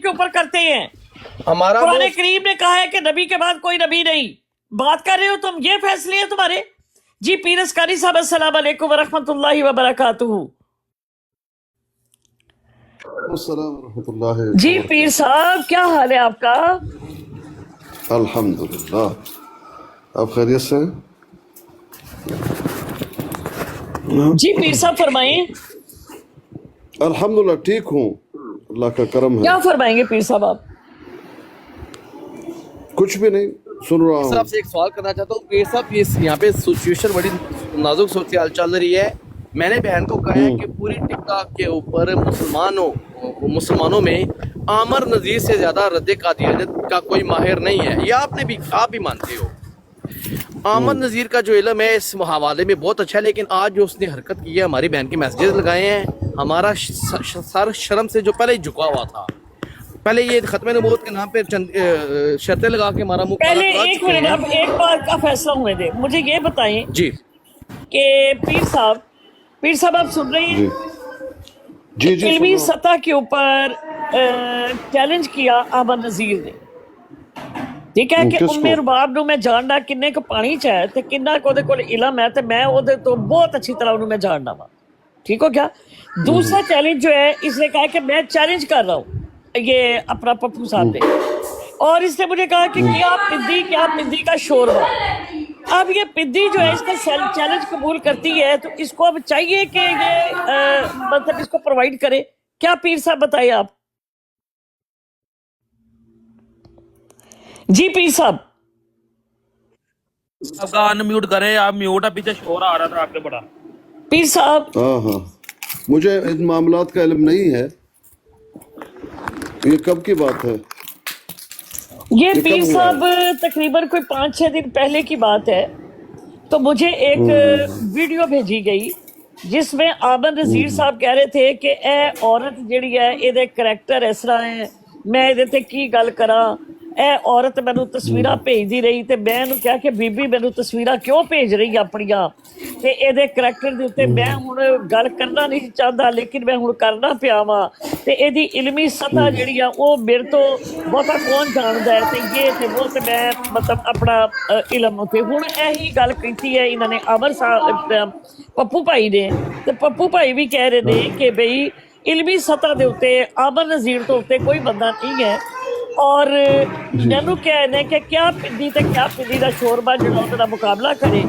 اوپر کرتے ہیں. ہمارا قرآن کریم نے کہا ہے کہ نبی کے بعد کوئی نبی نہیں. بات کر رہے ہو تم, یہ فیصلے ہیں تمہارے. جی پیر اسکاری صاحب السلام علیکم ورحمۃ اللہ وبرکاتہ. السلام ورحمۃ اللہ جی پیر صاحب کیا حال ہے آپ کا؟ الحمدللہ. آپ خیریت سے ہیں؟ جی پیر صاحب فرمائیں. الحمدللہ ٹھیک ہوں, اللہ کا کرم ہے. کیا فرمائیں گے پیر صاحب آپ؟ کچھ بھی نہیں, سن رہا ہوں. صاحب سے ایک سوال کرنا چاہتا ہوں. پیر صاحب یہاں پہ سچویشن بڑی نازک صورتحال چل رہی ہے. میں نے بہن کو کہا ہے کہ پوری ٹک ٹاک کے اوپر مسلمانوں میں عامر نذیر سے زیادہ رد قادیانیت کا کوئی ماہر نہیں ہے. یہ آپ بھی مانتے ہو. عامر نذیر کا جو علم ہے اس حوالے میں بہت اچھا ہے, لیکن آج جو اس نے حرکت کی ہے, ہماری بہن کے میسیجز لگائے ہیں, ہمارا سر شرم سے جو پہلے ہی جھکا ہوا تھا. پہلے یہ ختم نبوت کے نام پہ چند شرطیں لگا کے ہمارا منہ کالا پہلے کرا ایک چکے منٹ, ہیں. اب ایک بات کا فیصلہ ہونے دیں. مجھے یہ بتائیں جی کہ پیر صاحب آپ سن رہے ہیں؟ جی جی علمی سن رہا سطح کے اوپر چیلنج کیا عامر نذیر نے. ٹھیک ہے ہوں. کہ کس ام کو؟ رباب نو میں جاننا کنے کو پانی چاہے تے کنا کو دے کول علم ہے تے میں او دے تو بہت اچھی طرح انہوں میں جاننا وا. ٹھیک ہو کیا؟ دوسرا چیلنج جو ہے اس نے کہا کہ میں چیلنج کر رہا ہوں یہ اپنا پپو صاحب پہ, اور اس نے مجھے کہا کہ کیا پندی کا شوربہ. اب یہ پندی جو ہے اس کا چیلنج قبول کرتی ہے تو اس کو اب چاہیے کہ یہ مطلب اس کو پرووائڈ کرے. کیا پیر صاحب بتائیے آپ. جی پیر صاحب آپ کا ان میوٹ کریں. آپ میوٹ ہے, پیچھے شور آ رہا تھا آپ کے بڑا. پیر صاحب ہاں مجھے ان معاملات کا علم نہیں ہے. یہ کب کی بات ہے؟ یہ یہ پیر کب ہوا صاحب ہے؟ تقریباً کوئی 5-6 دن پہلے کی بات ہے. تو مجھے ایک ویڈیو بھیجی گئی جس میں عامر نذیر صاحب کہہ رہے تھے کہ اے عورت جیڑی ہے یہ دے کریکٹر اس طرح ہے, میں یہ تے کی گل کراں. اے عورت مینوں تصویراں بھیج دی رہی تے میں انہوں کہا کہ بی بی مینوں تصویراں کیوں بھیج رہی اپنیاں تے اے دے کریکٹر دے اوتے میں ہن گل کرنا نہیں چاہتا لیکن میں ہن کرنا پیا وا تے اے دی علمی سطح جیڑی آ او میرے تو بہتا کون جاندا ہے تے یہ تے وہ تے میں مطلب اپنا علم تے ہن ایہی گل کیتی ہے انہوں نے عامر صاحب پپو بھائی نے. تے پپو بھائی بھی کہہ رہے نے کہ بھئی علمی سطح دے اوتے عامر نذیر تو اوتے کوئی بندہ نہیں ہے, اور مینوں کہنے کہ کیا پندی دا شوربا جڑا اودے نال مقابلہ کرے.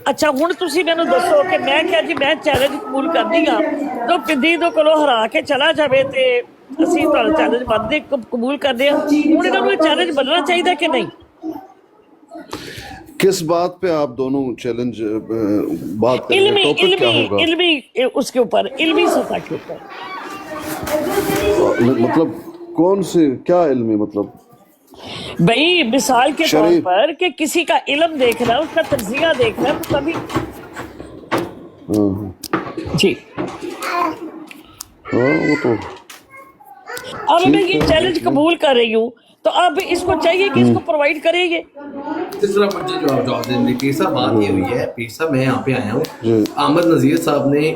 اچھا ہن تسی مینوں دسو کہ میں کیا جی میں چیلنج قبول کرنی ہاں تو پندی دے کولوں ہرا کے چلا جاوے تے اسی تہاڈا چیلنج منتے قبول کرنے ہاں. ہن انہاں نوں یہ چیلنج مننا چاہیے کہ نہیں؟ کس بات پہ آپ دونوں چیلنج بات کریں گے؟ ٹاپک کیا ہوگا؟ علمی اس کے اوپر, علمی سطح کے اوپر. مطلب کون سے کیا علمی مطلب؟ بھئی مثال کے طور شرعی پر کہ کسی کا علم دیکھنا, اس کا تجزیہ دیکھنا تو کبھی جی وہ تو اب میں ٹھیک یہ ہے, چیلنج دیکھ لیں. قبول کر رہی ہوں تو اب اس کو چاہیے کہ اس کو پرووائڈ کرے یہ. اس طرح مجھے جواب دیں. پیر صاحب بات یہ ہوئی ہے, پیر صاحب میں یہاں پہ آیا ہوں. جی عامر نذیر صاحب نے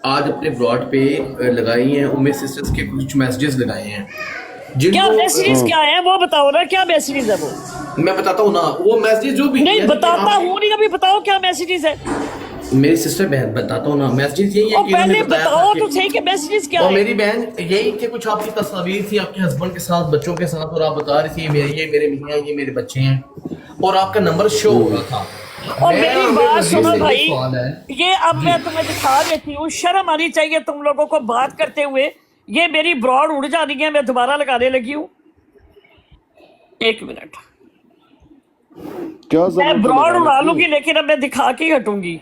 آج اپنے بلاٹ پہ لگائی ہیں ام سسٹرز کے کچھ میسیجز لگائے ہیں جن کیا کو میسیجز کیا ہے وہ بتاؤ نا, کیا میسیجز ہے وہ؟ میں بتاتا ہوں نا وہ میسیجز جو بھی نہیں بتاتا ہوں نہیں, ابھی بتاؤ کیا میسیجز ہے. میری سسٹر بہن بتاتا ہوں نا میسیجز یہی ہے اور کہ انہوں نے پہلے بتایا بتاؤ تھا تو صحیح کہ میسیجز کیا اور ہے. میری بہن یہی کہ کچھ آپ کی تصاویر تھی آپ کے ہسبینڈ کے ساتھ بچوں کے ساتھ, اور آپ بتا رہی تھی یہ میرے میاں یہ میرے بچے ہیں, اور آپ کا نمبر شو ہو رہا تھا. اور میری بات سنو بھائی, سوال ہے یہ اب میں تمہیں دکھا دیتی ہوں, شرم آنی چاہیے تم لوگوں کو بات کرتے ہوئے. یہ میری براڈ اڑ جانی ہے, میں دوبارہ لگانے لگی ہوں. ایک منٹ, کیا میں ضرورت ہے براڈ اڑا لگانے لوں کی؟ گی لیکن اب میں دکھا کے ہی ہٹوں گی.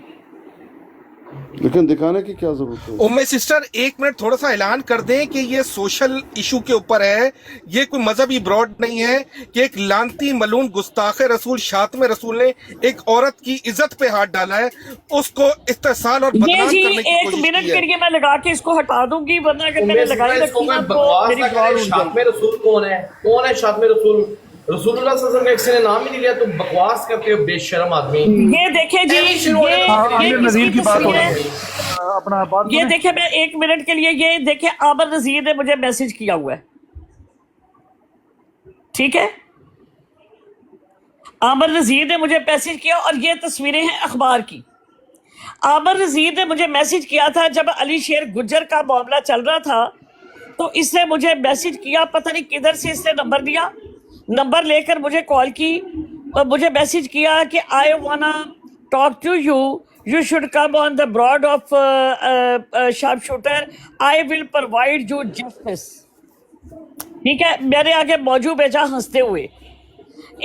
لیکن دکھانے کی کیا ضرورت ہے؟ ام سسٹر ایک منٹ تھوڑا سا اعلان کر دیں کہ یہ سوشل ایشو کے اوپر ہے, یہ کوئی مذہبی براڈ نہیں ہے کہ ایک لانتی ملعون گستاخ رسول شاتم رسول نے ایک عورت کی عزت پہ ہاتھ ڈالا ہے, اس کو استحصال اور یہ بدنام جی کرنے کی ایک کوشش منٹ کی کے ہے. لیے میں لگا کے اس کو ہٹا دوں گی, ورنہ اگر میں نے لگائی رکھی نا تو میری براڈ اڑ جائے گی. رسول کون ہے شاتم رسول؟ رسول اللہ صلی اللہ علیہ وسلم کا کسی نے نام ہی نہیں لیا. تم بکواس کرتے ہو بے شرم آدمی. یہ دیکھیں جی, یہ کس کی تصویر ہے؟ یہ دیکھیں, میں ایک منٹ کے لیے یہ دیکھیں عامر نذیر نے مجھے میسج کیا ہوا ہے. ٹھیک ہے. عامر نذیر نے مجھے میسج کیا اور یہ تصویریں ہیں اخبار کی. عامر نذیر نے مجھے میسج کیا تھا جب علی شیر گجر کا معاملہ چل رہا تھا، تو اس نے مجھے میسج کیا، پتہ نہیں کدھر سے اس نے نمبر دیا، نمبر لے کر مجھے کال کی اور مجھے میسج کیا کہ I wanna talk to you, you should come on the board of sharp shooter, I will provide you justice. ٹھیک ہے، میرے آگے موجو بھیجا ہنستے ہوئے.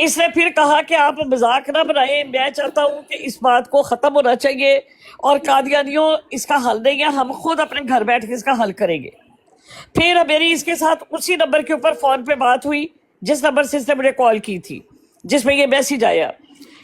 اس نے پھر کہا کہ آپ مذاق نہ بنائیں، میں چاہتا ہوں کہ اس بات کو ختم ہونا چاہیے اور قادیانیوں اس کا حل نہیں ہے، ہم خود اپنے گھر بیٹھ کے اس کا حل کریں گے. پھر میری اس کے ساتھ اسی نمبر کے اوپر فون پہ بات ہوئی جس نمبر سے اس نے مجھے کال کی تھی، جس میں یہ میسج آیا.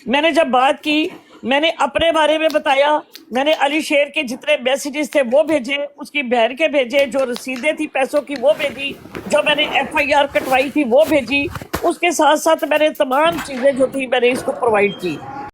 میں نے جب بات کی، میں نے اپنے بارے میں بتایا، میں نے علی شیر کے جتنے میسیجز تھے وہ بھیجے، اس کی بہن کے بھیجے، جو رسیدیں تھی پیسوں کی وہ بھیجی، جو میں نے ایف آئی آر کٹوائی تھی وہ بھیجی. اس کے ساتھ ساتھ میں نے تمام چیزیں جو تھی میں نے اس کو پرووائڈ کی.